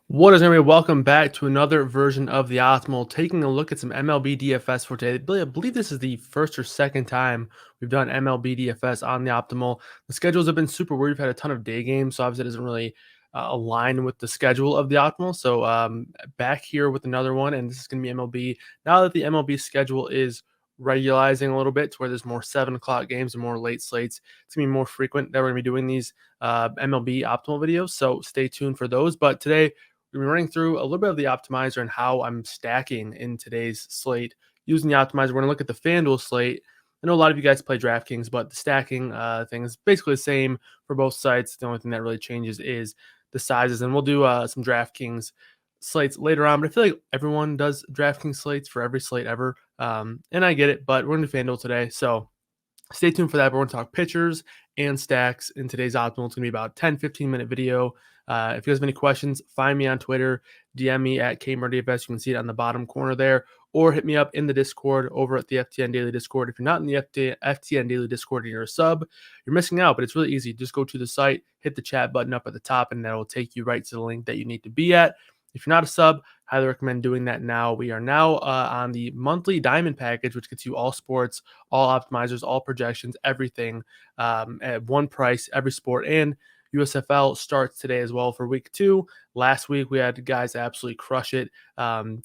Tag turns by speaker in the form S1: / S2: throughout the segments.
S1: What is everybody? Welcome back to another version of the Optimal. Taking a look at some MLB DFS for today. I believe this is the first or second time we've done MLB DFS on the Optimal. The schedules have been super weird. We've had a ton of day games, so obviously it doesn't really align with the schedule of the Optimal. So back here with another one, and this is going to be MLB. Now that the MLB schedule is regularizing a little bit to where there's more 7 o'clock games and more late slates, it's going to be more frequent that we're going to be doing these MLB Optimal videos. So stay tuned for those. But today, we're running through a little bit of the optimizer and how I'm stacking in today's slate using the optimizer. We're going to look at the FanDuel slate. I know a lot of you guys play DraftKings, but the stacking thing is basically the same for both sites. The only thing that really changes is the sizes, and we'll do some DraftKings slates later on. But I feel like everyone does DraftKings slates for every slate ever, and I get it. But we're going to do FanDuel today, so stay tuned for that. We're going to talk pitchers and stacks in today's Optimal. It's going to be about 10-15 minute video. If you guys have any questions, find me on Twitter, DM me at KMRDFS. You can see it on the bottom corner there, or hit me up in the Discord over at the FTN Daily Discord. If you're not in the FTN Daily Discord and you're a sub, you're missing out, but it's really easy. Just go to the site, hit the chat button up at the top, and that will take you right to the link that you need to be at. If you're not a sub, highly recommend doing that now. We are now on the monthly diamond package, which gets you all sports, all optimizers, all projections, everything at one price, every sport. And USFL starts today as well for week 2. Last week, we had guys absolutely crush it.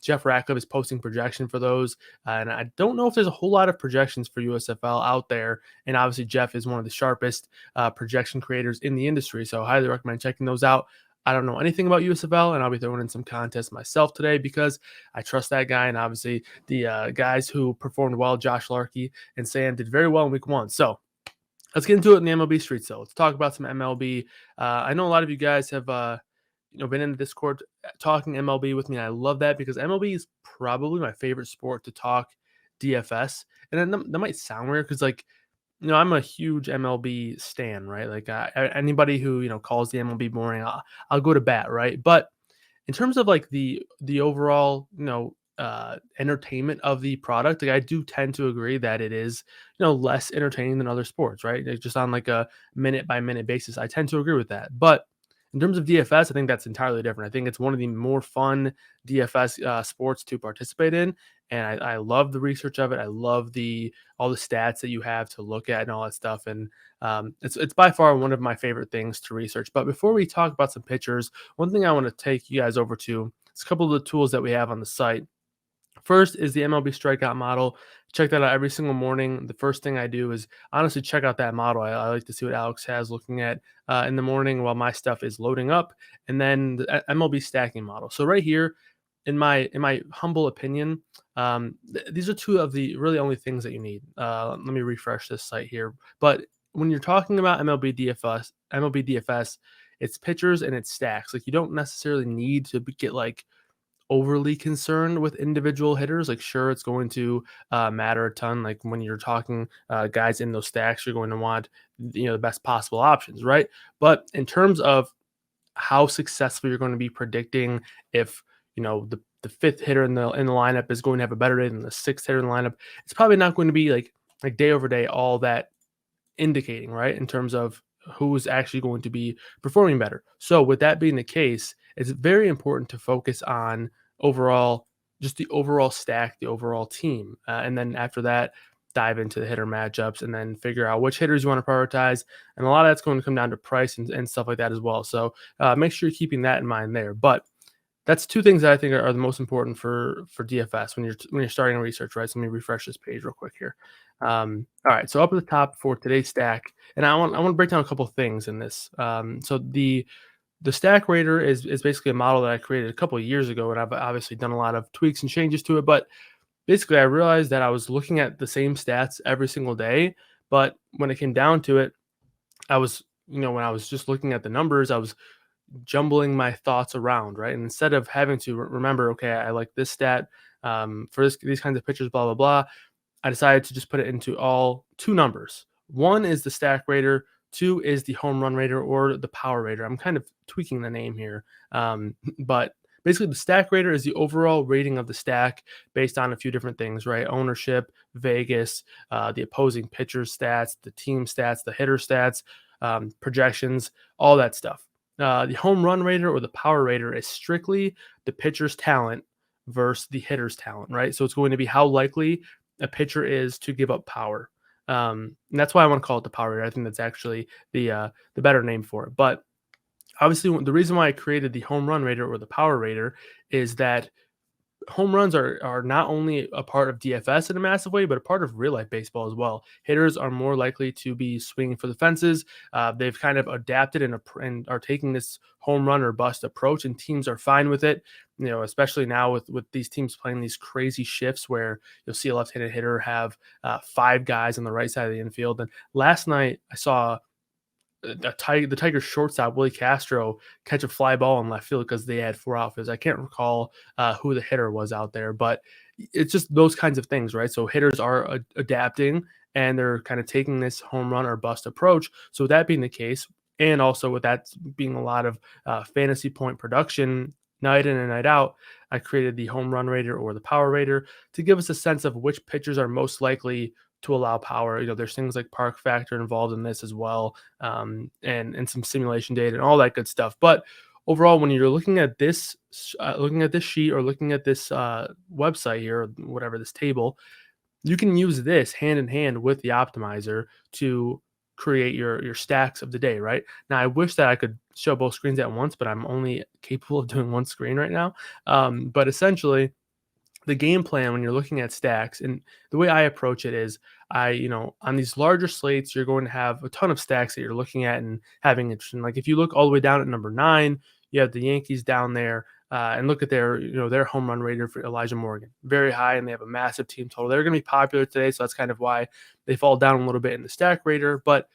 S1: Jeff Ratcliffe is posting projection for those. And I don't know if there's a whole lot of projections for USFL out there. And obviously, Jeff is one of the sharpest projection creators in the industry. So highly recommend checking those out. I don't know anything about USFL, and I'll be throwing in some contests myself today because I trust that guy. And obviously, the guys who performed well, Josh Larkey and Sam, did very well in week 1. So let's get into it in the MLB streets, though. Let's talk about some MLB. I know a lot of you guys have been in the Discord talking MLB with me. And I love that because MLB is probably my favorite sport to talk DFS. And that might sound weird because, I'm a huge MLB stan, right? Like anybody who calls the MLB boring, I'll go to bat, right? But in terms of like the overall entertainment of the product, like I do tend to agree that it is less entertaining than other sports, right? Like just on like a minute by minute basis, I tend to agree with that. But in terms of DFS, I think that's entirely different. I think it's one of the more fun DFS sports to participate in, and I love the research of it. I love all the stats that you have to look at and all that stuff. And it's by far one of my favorite things to research. But before we talk about some pitchers, one thing I want to take you guys over to is a couple of the tools that we have on the site. First is the MLB strikeout model. Check that out every single morning. The first thing I do is honestly check out that model. I like to see what Alex has looking at in the morning while my stuff is loading up, and then the MLB stacking model. So right here, in my humble opinion, these are two of the really only things that you need. Let me refresh this site here. But when you're talking about MLB DFS, it's pitchers and it's stacks. Like you don't necessarily need to get like overly concerned with individual hitters. Like sure, it's going to matter a ton. Like when you're talking guys in those stacks, you're going to want the best possible options, right? But in terms of how successful you're going to be predicting if the fifth hitter in the lineup is going to have a better day than the sixth hitter in the lineup, it's probably not going to be like day over day all that indicating, right, in terms of who's actually going to be performing better. So with that being the case, it's very important to focus on just the overall stack, the overall team. And then after that, dive into the hitter matchups and then figure out which hitters you want to prioritize. And a lot of that's going to come down to price and stuff like that as well. So make sure you're keeping that in mind there. But that's two things that I think are the most important for DFS when you're starting research, right? So let me refresh this page real quick here. All right, so up at the top for today's stack, and I want to break down a couple of things in this. So the stack rater is basically a model that I created a couple of years ago, and I've obviously done a lot of tweaks and changes to it. But basically, I realized that I was looking at the same stats every single day, but when it came down to it, I was when I was just looking at the numbers, I was jumbling my thoughts around, right? And instead of having to remember, okay, I like this stat for these kinds of pitchers, blah blah blah, I decided to just put it into all two numbers. One is the stack rater, two is the home run rater or the power rater. I'm kind of tweaking the name here, but basically the stack rater is the overall rating of the stack based on a few different things, right? Ownership, Vegas, the opposing pitcher stats, the team stats, the hitter stats, projections, all that stuff. The home run rater or the power rater is strictly the pitcher's talent versus the hitter's talent, right? So it's going to be how likely a pitcher is to give up power. And that's why I want to call it the power rater. I think that's actually the better name for it. But obviously, the reason why I created the home run rater or the power rater is that home runs are not only a part of DFS in a massive way, but a part of real life baseball as well. Hitters are more likely to be swinging for the fences. They've kind of adapted and are taking this home run or bust approach, and teams are fine with it. Especially now with these teams playing these crazy shifts where you'll see a left-handed hitter have 5 guys on the right side of the infield. And last night I saw the Tigers shortstop Willie Castro catch a fly ball in left field because they had 4 outfielders. I can't recall who the hitter was out there, but it's just those kinds of things, right? So hitters are adapting and they're kind of taking this home run or bust approach. So with that being the case, and also with that being a lot of fantasy point production night in and night out, I created the home run rater or the power rater to give us a sense of which pitchers are most likely to allow power. There's things like park factor involved in this as well, and some simulation data and all that good stuff. But overall, when you're looking at this sheet or looking at this website here, or whatever this table, you can use this hand in hand with the optimizer to create your stacks of the day. Right now, I wish that I could show both screens at once, but I'm only capable of doing one screen right now. But essentially, the game plan when you're looking at stacks, and the way I approach it is on these larger slates, you're going to have a ton of stacks that you're looking at and having interest in. Like if you look all the way down at number 9, you have the Yankees down there, and look at their home run rater for Elijah Morgan, very high, and they have a massive team total. They're going to be popular today, so that's kind of why they fall down a little bit in the stack rater. But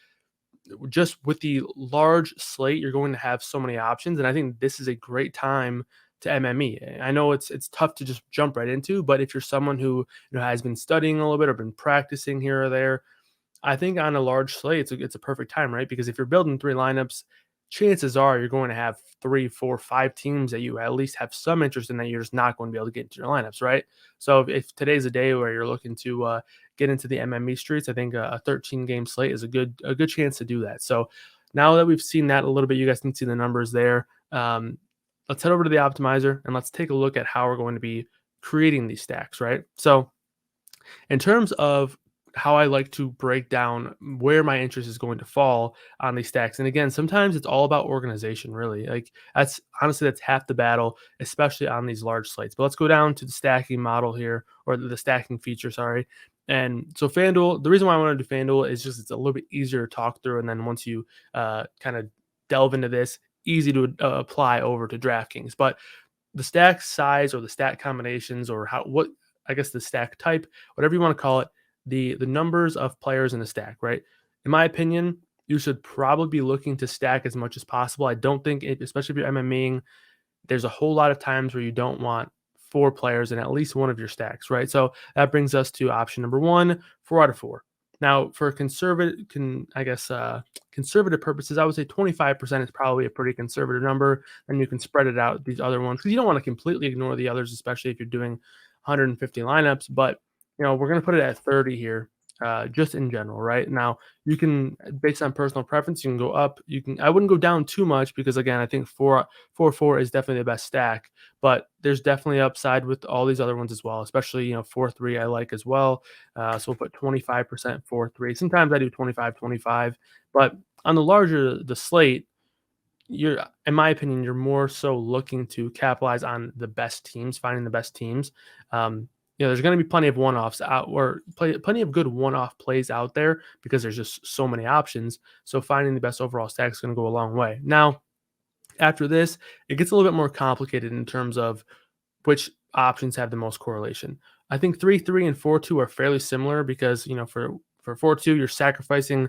S1: just with the large slate, you're going to have so many options, and I think this is a great time to MME. I know it's tough to just jump right into, but if you're someone who has been studying a little bit or been practicing here or there, I think on a large slate, it's a perfect time, right? Because if you're building 3 lineups, chances are you're going to have 3, 4, 5 teams that you at least have some interest in that you're just not going to be able to get into your lineups, right? So if today's a day where you're looking to get into the MME streets, I think a 13-game slate is a good chance to do that. So now that we've seen that a little bit, you guys can see the numbers there. Let's head over to the optimizer and let's take a look at how we're going to be creating these stacks, right? So in terms of how I like to break down where my interest is going to fall on these stacks. And again, sometimes it's all about organization, really. Like that's half the battle, especially on these large slates. But let's go down to the stacking model here, or the stacking feature, sorry. And so FanDuel, the reason why I want to do FanDuel is just it's a little bit easier to talk through. And then once you kind of delve into this, easy to apply over to DraftKings. But the stack size or the stack combinations or the stack type, whatever you want to call it, the numbers of players in the stack, right? In my opinion, you should probably be looking to stack as much as possible. I don't think, especially if you're MMEing, there's a whole lot of times where you don't want 4 players in at least one of your stacks, right? So that brings us to option number 1, 4 out of 4. Now, for conservative purposes, I would say 25% is probably a pretty conservative number, and you can spread it out these other ones because you don't want to completely ignore the others, especially if you're doing 150 lineups. But we're going to put it at 30 here, just in general, right? Now, you can, based on personal preference, you can go up. I wouldn't go down too much because, again, I think 4 is definitely the best stack, but there's definitely upside with all these other ones as well, especially 4-3 I like as well. So we'll put 25% 4-3. Sometimes I do 25-25, but on the slate, in my opinion, you're more so looking to capitalize on the best teams, finding the best teams. There's going to be plenty of one-offs out, or plenty of good one-off plays out there because there's just so many options. So finding the best overall stack is going to go a long way. Now, after this, it gets a little bit more complicated in terms of which options have the most correlation. I think 3-3 and 4-2 are fairly similar because for 4-2 you're sacrificing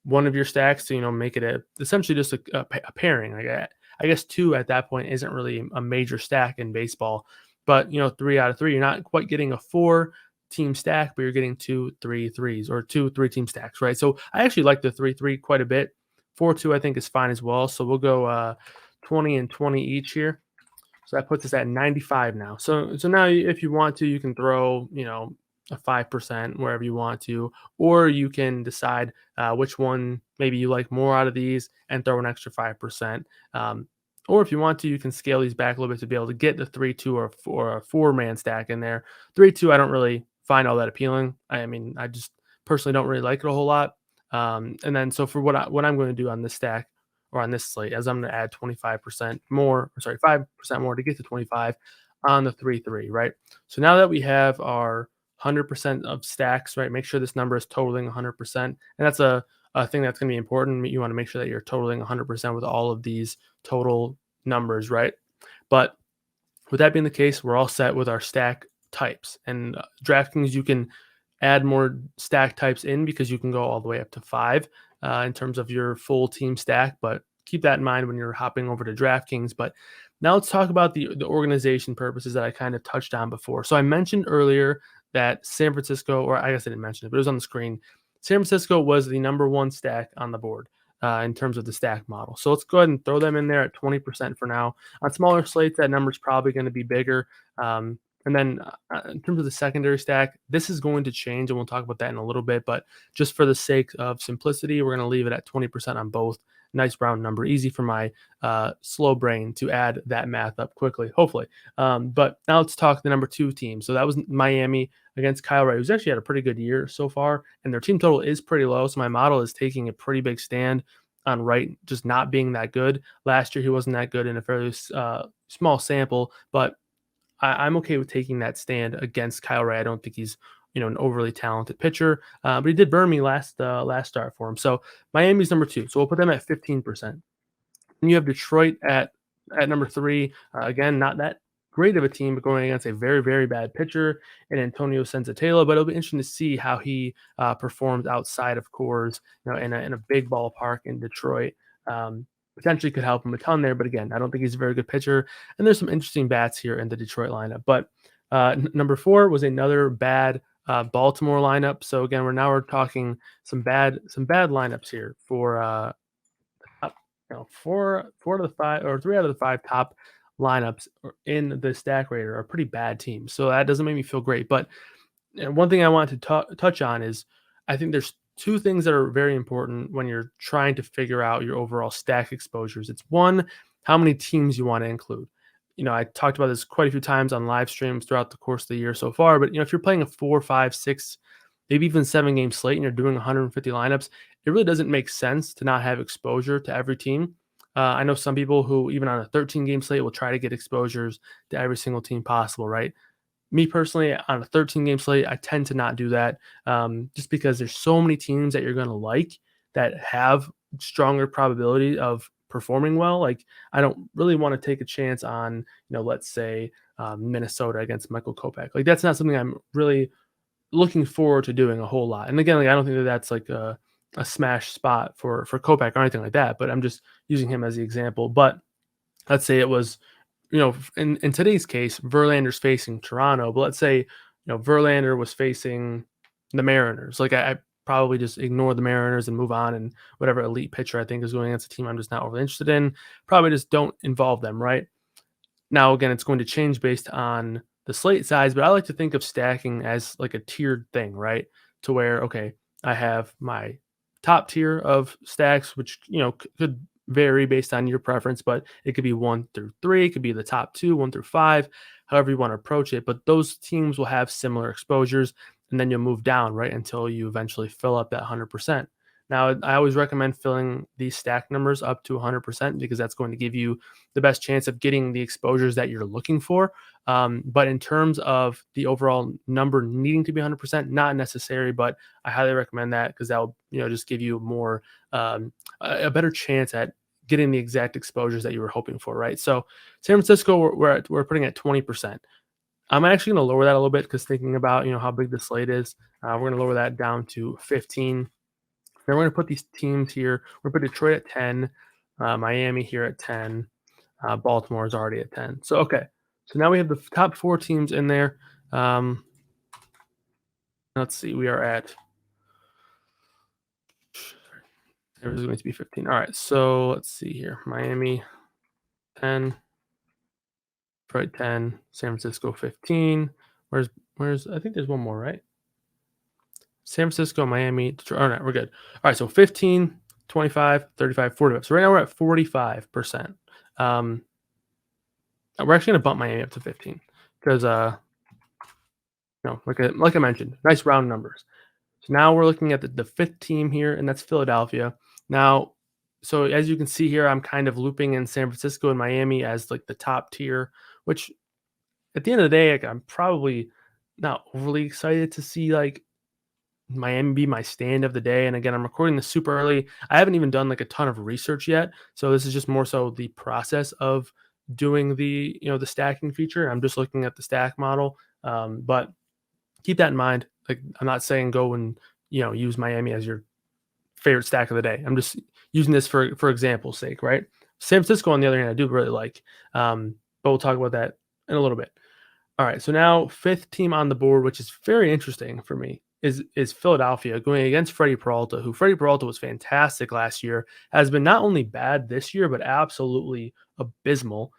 S1: one of your stacks to make it essentially just a pairing. Like I guess 2 at that point isn't really a major stack in baseball. But 3 out of 3, you're not quite getting a 4-team stack, but you're getting 2 3-3s or 2 3-team stacks, right? So I actually like the 3-3 quite a bit. 4-2 I think is fine as well. So we'll go 20 and 20 each here. So that puts us at 95 now. So now if you want to, you can throw a 5% wherever you want to, or you can decide which one maybe you like more out of these and throw an extra 5%. Or if you want to, you can scale these back a little bit to be able to get the 3-2 or a four-man stack in there. 3-2, I don't really find all that appealing. I mean, I just personally don't really like it a whole lot. And then so for what I'm going to do on this stack or on this slate, as I'm going to add 25% more, or sorry, 5% more to get to 25 on the 3-3, right? So now that we have our 100% of stacks, right? Make sure this number is totaling 100%, and that's a thing that's going to be important. You want to make sure that you're totaling 100% with all of these total numbers, right? But with that being the case, we're all set with our stack types. And DraftKings, you can add more stack types in because you can go all the way up to 5 in terms of your full team stack. But keep that in mind when you're hopping over to DraftKings. But now let's talk about the organization purposes that I kind of touched on before. So I mentioned earlier that San Francisco, or I guess I didn't mention it, but it was on the screen. San Francisco was the number one stack on the board in terms of the stack model. So let's go ahead and throw them in there at 20% for now. On smaller slates, that number is probably going to be bigger. And then in terms of the secondary stack, this is going to change, and we'll talk about that in a little bit. But just for the sake of simplicity, we're going to leave it at 20% on both. Nice round number, easy for my slow brain to add that math up quickly, hopefully. But now let's talk the number 2 team. So that was Miami against Kyle Wright, who's actually had a pretty good year so far, and their team total is pretty low. So my model is taking a pretty big stand on Wright just not being that good. Last year he wasn't that good in a fairly small sample, but I'm okay with taking that stand against Kyle Wright. I don't think he's an overly talented pitcher, but he did burn me last start for him. So Miami's number 2, so we'll put them at 15%. And you have Detroit at number 3. Again, not that great of a team, but going against a very, very bad pitcher in Antonio Senzatela. But it'll be interesting to see how he performs outside of Coors, in a big ballpark in Detroit. Potentially could help him a ton there, but again, I don't think he's a very good pitcher. And there's some interesting bats here in the Detroit lineup. But number 4 was another bad Baltimore lineup. So again, we're talking some bad lineups here for four out of the 5 or 3 out of the 5 top lineups in the stack rater are pretty bad teams. So that doesn't make me feel great. But one thing I wanted to touch on is I think there's 2 things that are very important when you're trying to figure out your overall stack exposures. It's one, how many teams you want to include. I talked about this quite a few times on live streams throughout the course of the year so far. But if you're playing a 4, 5, 6, maybe even 7-game slate and you're doing 150 lineups, it really doesn't make sense to not have exposure to every team. I know some people who, even on a 13-game slate, will try to get exposures to every single team possible, right? Me personally, on a 13-game slate, I tend to not do that just because there's so many teams that you're going to like that have stronger probability of performing well. Like, I don't really want to take a chance on, let's say Minnesota against Michael Kopech. Like, that's not something I'm really looking forward to doing a whole lot. And again, like, I don't think that that's like a smash spot for Kopech or anything like that, but I'm just using him as the example. But let's say it was, in today's case, Verlander's facing Toronto, but let's say, Verlander was facing the Mariners. Like, I probably just ignore the Mariners and move on, and whatever elite pitcher I think is going against a team I'm just not overly interested in, probably just don't involve them, right? Now, again, it's going to change based on the slate size, but I like to think of stacking as like a tiered thing, right? To where, okay, I have my top tier of stacks, which, could vary based on your preference, but it could be 1 through 3, it could be the top 2, 1 through 5, however you want to approach it. But those teams will have similar exposures, and then you'll move down, right, until you eventually fill up that 100%. Now, I always recommend filling these stack numbers up to 100% because that's going to give you the best chance of getting the exposures that you're looking for. But in terms of the overall number needing to be 100%, not necessary, but I highly recommend that because that will, just give you more a better chance at getting the exact exposures that you were hoping for, right? So San Francisco, we're putting at 20%. I'm actually going to lower that a little bit because thinking about how big the slate is, we're going to lower that down to 15. Then we're going to put these teams here. We're going to put Detroit at 10, Miami here at 10. Baltimore is already at 10. So, okay. So now we have the top 4 teams in there. Let's see. We are at. There is going to be 15. All right. So let's see here. Miami 10. Detroit 10. San Francisco 15. Where's I think there's one more, right? San Francisco, Miami, Detroit. All right, we're good. All right, so 15, 25, 35, 45. So right now we're at 45%. We're actually going to bump Miami up to 15 because, like I mentioned, nice round numbers. So now we're looking at the fifth team here, and that's Philadelphia. Now, so as you can see here, I'm kind of looping in San Francisco and Miami as like the top tier, which at the end of the day, like, I'm probably not overly excited to see like Miami be my stand of the day. And again, I'm recording this super early. I haven't even done like a ton of research yet. So this is just more so the process of doing the stacking feature. I'm just looking at the stack model. But keep that in mind. Like, I'm not saying go and use Miami as your favorite stack of the day. I'm just using this for example's sake, right? San Francisco, on the other hand, I do really like. But we'll talk about that in a little bit. All right, so now fifth team on the board, which is very interesting for me, is Philadelphia going against Freddie Peralta, who Freddie Peralta was fantastic last year, has been not only bad this year, but absolutely abysmal.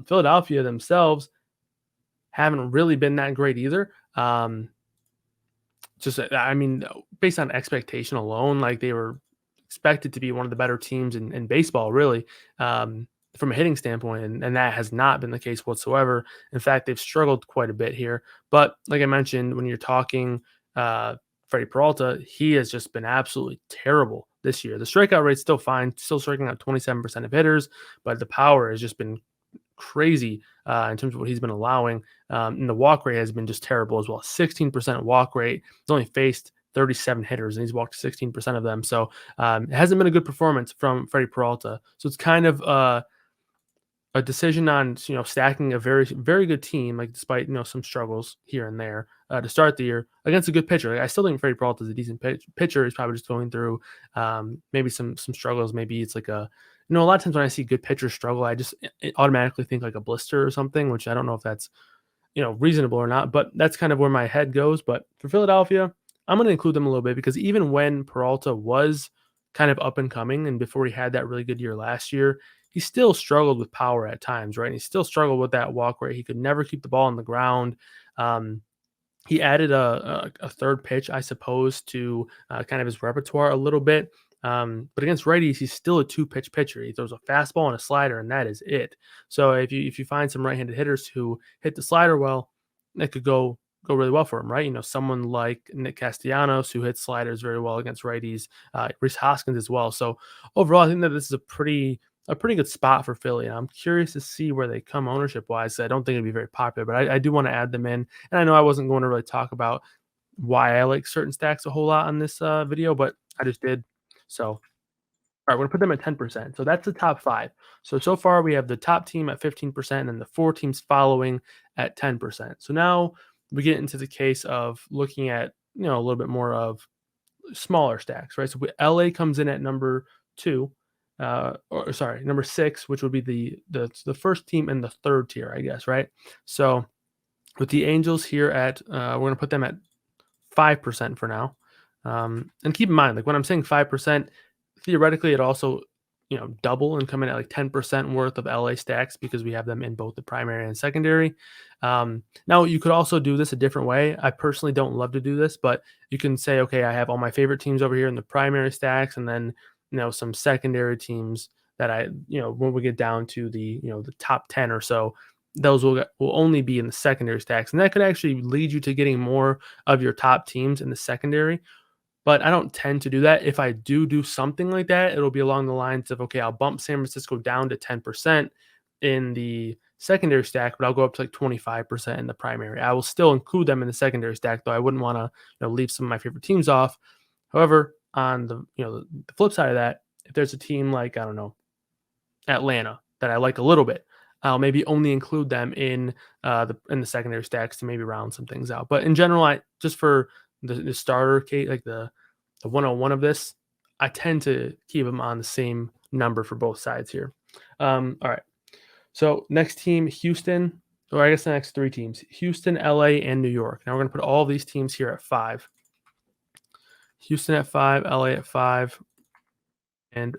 S1: Philadelphia themselves haven't really been that great either. I mean, based on expectation alone, like they were expected to be one of the better teams in baseball, really, from a hitting standpoint, and that has not been the case whatsoever. In fact, they've struggled quite a bit here. But like I mentioned, when you're talking Freddie Peralta, he has just been absolutely terrible this year. The strikeout rate's still fine, still striking out 27% of hitters, but the power has just been crazy in terms of what he's been allowing. And the walk rate has been just terrible as well. 16% walk rate. He's only faced 37 hitters and he's walked 16% of them. So it hasn't been a good performance from Freddie Peralta. So it's kind of a decision on stacking a very very good team, like despite some struggles here and there to start the year against a good pitcher. Like, I still think Freddie Peralta is a decent pitcher. He's probably just going through maybe some struggles. Maybe it's like a lot of times when I see good pitchers struggle, I just automatically think like a blister or something, which I don't know if that's reasonable or not, but that's kind of where my head goes. But for Philadelphia, I'm going to include them a little bit because even when Peralta was kind of up and coming and before he had that really good year last year, he still struggled with power at times, right? And he still struggled with that walk rate. He could never keep the ball on the ground. Um, he added a third pitch, I suppose, to kind of his repertoire a little bit. But against righties, he's still a two-pitch pitcher. He throws a fastball and a slider, and that is it. So if you find some right-handed hitters who hit the slider well, that could go really well for him, right? Someone like Nick Castellanos who hits sliders very well against righties, Rhys Hoskins as well. So overall, I think that this is a pretty good spot for Philly. And I'm curious to see where they come ownership wise. I don't think it'd be very popular, but I do want to add them in. And I know I wasn't going to really talk about why I like certain stacks a whole lot on this video, but I just did. So, all right, we're going to put them at 10%. So that's the top five. So far we have the top team at 15% and the four teams following at 10%. So now we get into the case of looking at, a little bit more of smaller stacks, right? So LA comes in at number two, or sorry, number six, which would be the first team in the third tier, I guess, right? So with the Angels here at, we're going to put them at 5% for now. And keep in mind, like when I'm saying 5%, theoretically it also double and come in at like 10% worth of LA stacks because we have them in both the primary and secondary. Now you could also do this a different way. I personally don't love to do this, but you can say, okay, I have all my favorite teams over here in the primary stacks, and then some secondary teams that when we get down to the top 10 or so, those will only be in the secondary stacks, and that could actually lead you to getting more of your top teams in the secondary. But I don't tend to do that. If I do something like that, it'll be along the lines of, okay, I'll bump San Francisco down to 10% in the secondary stack, but I'll go up to like 25% in the primary. I will still include them in the secondary stack, though I wouldn't want to leave some of my favorite teams off. However, on the flip side of that, if there's a team like, I don't know, Atlanta that I like a little bit, I'll maybe only include them in the secondary stacks to maybe round some things out. But in general, I just for the starter case, like the 101 of this, I tend to keep them on the same number for both sides here. All right. So next team, Houston, or I guess the next three teams, Houston, LA, and New York. Now we're going to put all these teams here at 5. Houston at 5, LA at 5, and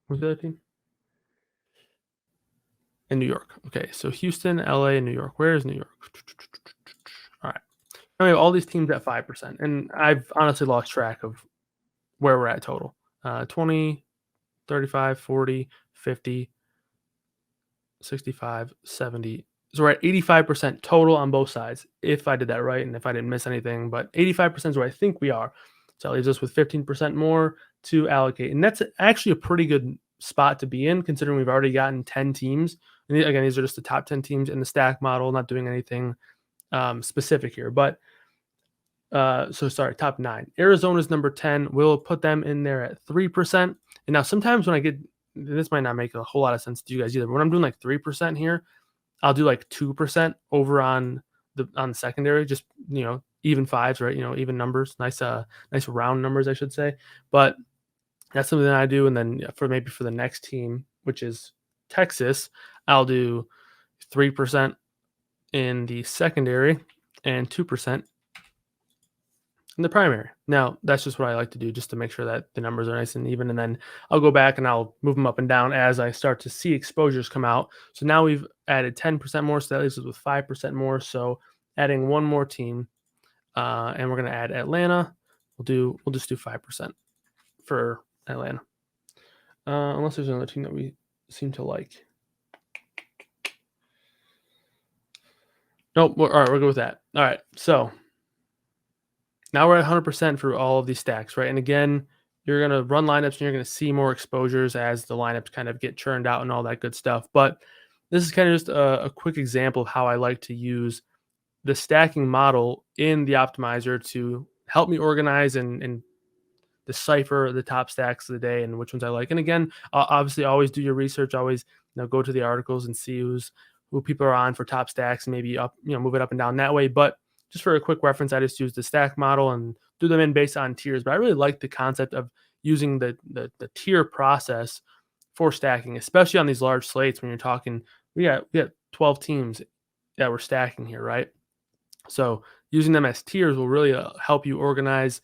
S1: who's the other team? In New York. Okay, so Houston, LA, and New York. Where is New York? All right. I mean, all these teams at 5%, and I've honestly lost track of where we're at total. 20, 35, 40, 50, 65, 70. So we're at 85% total on both sides, if I did that right and if I didn't miss anything. But 85% is where I think we are. So that leaves us with 15% more to allocate. And that's actually a pretty good spot to be in, considering we've already gotten 10 teams. And again, these are just the top 10 teams in the stack model, not doing anything specific here. But so sorry, top 9. Arizona's number 10. We'll put them in there at 3%. And now sometimes when I get this might not make a whole lot of sense to you guys either, but when I'm doing like 3% here, I'll do like 2% over on the secondary, just even fives, right? Even numbers, nice round numbers, I should say. But that's something that I do. And then for the next team, which is Texas, I'll do 3% in the secondary and 2% in the primary. Now, that's just what I like to do just to make sure that the numbers are nice and even. And then I'll go back and I'll move them up and down as I start to see exposures come out. So now we've added 10% more. So that leaves us with 5% more. So adding one more team, and we're going to add Atlanta. We'll just do 5% for Atlanta. Unless there's another team that we seem to like. Nope. All right, we'll go with that. All right. So now we're at 100% for all of these stacks, right? And again, you're going to run lineups and you're going to see more exposures as the lineups kind of get churned out and all that good stuff. But this is kind of just a quick example of how I like to use the stacking model in the optimizer to help me organize and decipher the top stacks of the day and which ones I like. And again, obviously always do your research, always go to the articles and see who people are on for top stacks and maybe move it up and down that way. But just for a quick reference, I just use the stack model and do them in based on tiers. But I really like the concept of using the tier process for stacking, especially on these large slates when you're talking, we got 12 teams that we're stacking here, right? So using them as tiers will really help you organize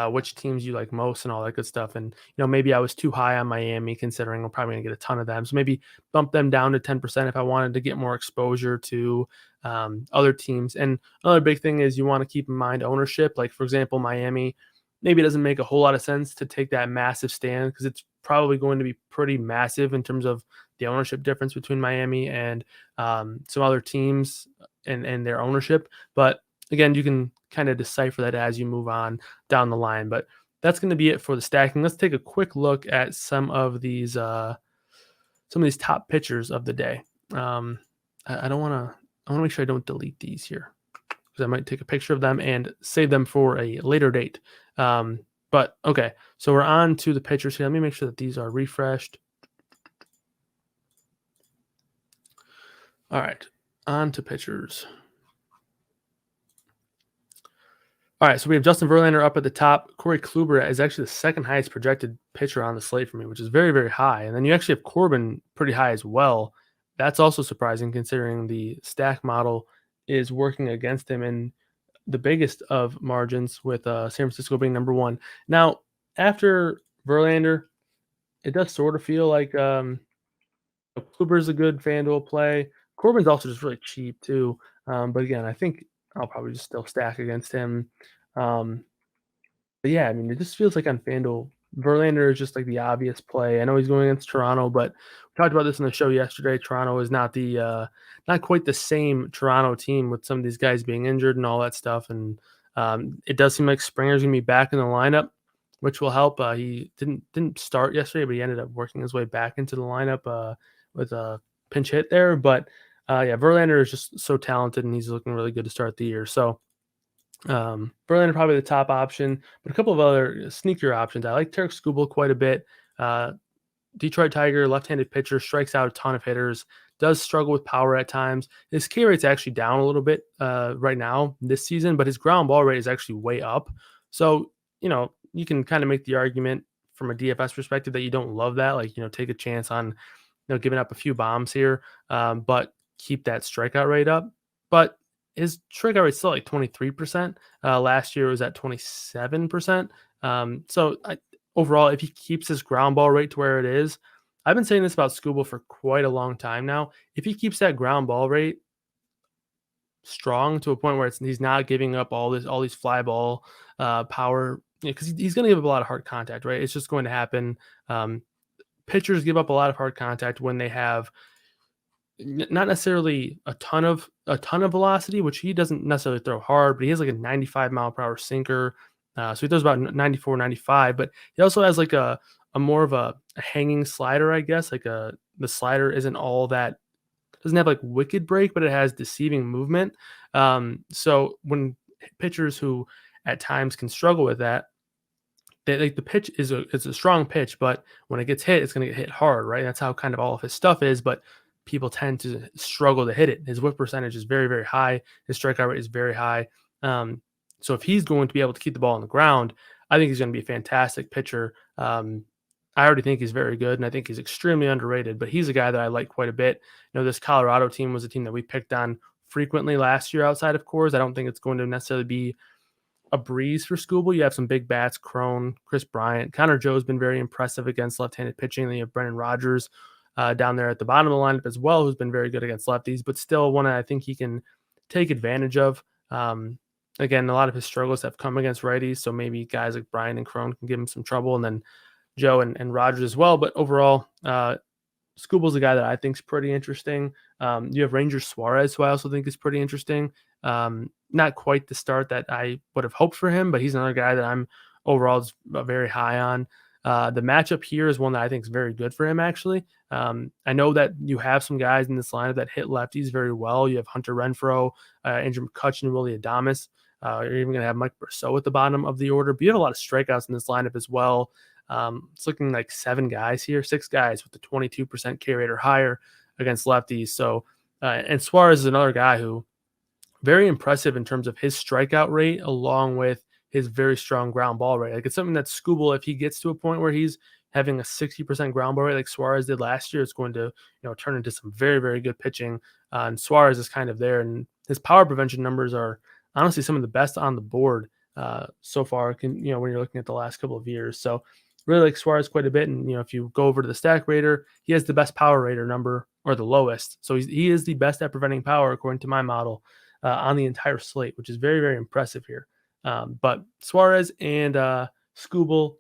S1: which teams you like most and all that good stuff. And maybe I was too high on Miami, considering we're probably gonna get a ton of them. So maybe bump them down to 10% if I wanted to get more exposure to other teams. And another big thing is you want to keep in mind ownership. Like for example, Miami, maybe it doesn't make a whole lot of sense to take that massive stand because it's probably going to be pretty massive in terms of the ownership difference between Miami and some other teams and their ownership. But again, you can kind of decipher that as you move on down the line. But that's going to be it for the stacking. Let's take a quick look at some of these top pitchers of the day. I don't want to. I want to make sure I don't delete these here because I might take a picture of them and save them for a later date. But okay, so we're on to the pitchers here. Let me make sure that these are refreshed. All right, on to pitchers. All right, so we have Justin Verlander up at the top. Corey Kluber is actually the second highest projected pitcher on the slate for me, which is very, very high. And then you actually have Corbin pretty high as well. That's also surprising considering the stack model is working against him in the biggest of margins with San Francisco being number 1. Now, after Verlander, it does sort of feel like Kluber's a good FanDuel play. Corbin's also just really cheap too. But again, I think I'll probably just still stack against him. But yeah, I mean, it just feels like on FanDuel, Verlander is just like the obvious play. I know he's going against Toronto, but we talked about this in the show yesterday. Toronto is not not quite the same Toronto team with some of these guys being injured and all that stuff. And it does seem like Springer's gonna be back in the lineup, which will help. He didn't start yesterday, but he ended up working his way back into the lineup with a pinch hit there. But yeah, Verlander is just so talented, and he's looking really good to start the year. So Verlander probably the top option, but a couple of other sneakier options. I like Tarek Skubal quite a bit. Detroit Tiger, left-handed pitcher, strikes out a ton of hitters, does struggle with power at times. His K rate's actually down a little bit right now this season, but his ground ball rate is actually way up. So, you can kind of make the argument from a DFS perspective that you don't love that. Like, take a chance on, giving up a few bombs here, but keep that strikeout rate up. But his strikeout rate's still like 23%. Last year it was at 27%. So overall, if he keeps his ground ball rate to where it is, I've been saying this about Skubal for quite a long time now. If he keeps that ground ball rate strong to a point where he's not giving up all these fly ball power, because he's going to give up a lot of hard contact, right? It's just going to happen. Um, Pitchers give up a lot of hard contact when they have not necessarily a ton of velocity, which he doesn't necessarily throw hard, but he has like a 95-mile-per-hour sinker. So he throws about 94, 95, but he also has like a more of a hanging slider, I guess. The slider isn't all that, doesn't have like wicked break, but it has deceiving movement. So when pitchers who at times can struggle with that, like the pitch is a strong pitch, but when it gets hit, it's going to get hit hard, right? That's how kind of all of his stuff is. But people tend to struggle to hit it. His whip percentage is very, very high. His strikeout rate is very high. So if he's going to be able to keep the ball on the ground, I think he's going to be a fantastic pitcher. I already think he's very good, and I think he's extremely underrated. But he's a guy that I like quite a bit. This Colorado team was a team that we picked on frequently last year. Outside of Coors, I don't think it's going to necessarily be a breeze for Skubal. You have some big bats, Crone, Chris Bryant. Connor Joe's been very impressive against left-handed pitching. Then you have Brendan Rodgers down there at the bottom of the lineup as well, who's been very good against lefties, but still one I think he can take advantage of. Again, a lot of his struggles have come against righties, so maybe guys like Bryant and Crone can give him some trouble, and then Joe and Rodgers as well. But overall, Skubal's a guy that I think is pretty interesting. You have Ranger Suarez, who I also think is pretty interesting. Not quite the start that I would have hoped for him, but he's another guy that I'm overall very high on. The matchup here is one that I think is very good for him, actually. I know that you have some guys in this lineup that hit lefties very well. You have Hunter Renfroe, Andrew McCutchen, Willie Adames. You're even going to have Mike Brosseau at the bottom of the order, but you have a lot of strikeouts in this lineup as well. It's looking like 6 guys with the 22% K rate or higher against lefties. So, and Suarez is another guy who very impressive in terms of his strikeout rate, along with his very strong ground ball rate. Like, it's something that Skubal, if he gets to a point where he's having a 60% ground ball rate like Suarez did last year, it's going to turn into some very, very good pitching. And Suarez is kind of there, and his power prevention numbers are honestly some of the best on the board so far. When you're looking at the last couple of years, so really like Suarez quite a bit. And if you go over to the stack rater, he has the best power rater number, or the lowest. So he is the best at preventing power according to my model on the entire slate, which is very, very impressive here. But Suarez and Skubal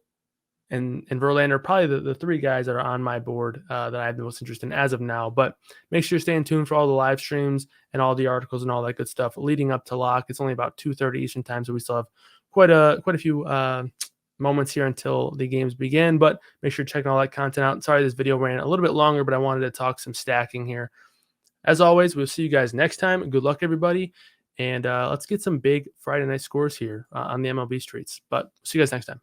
S1: and Verlander are probably the 3 guys that are on my board that I have the most interest in as of now. But make sure you're staying tuned for all the live streams and all the articles and all that good stuff leading up to lock. It's only about 2:30 Eastern time, so we still have quite a few moments here until the games begin. But make sure you're checking all that content out. Sorry this video ran a little bit longer, but I wanted to talk some stacking here. As always, we'll see you guys next time. Good luck, everybody. And let's get some big Friday night scores here on the MLB streets. But see you guys next time.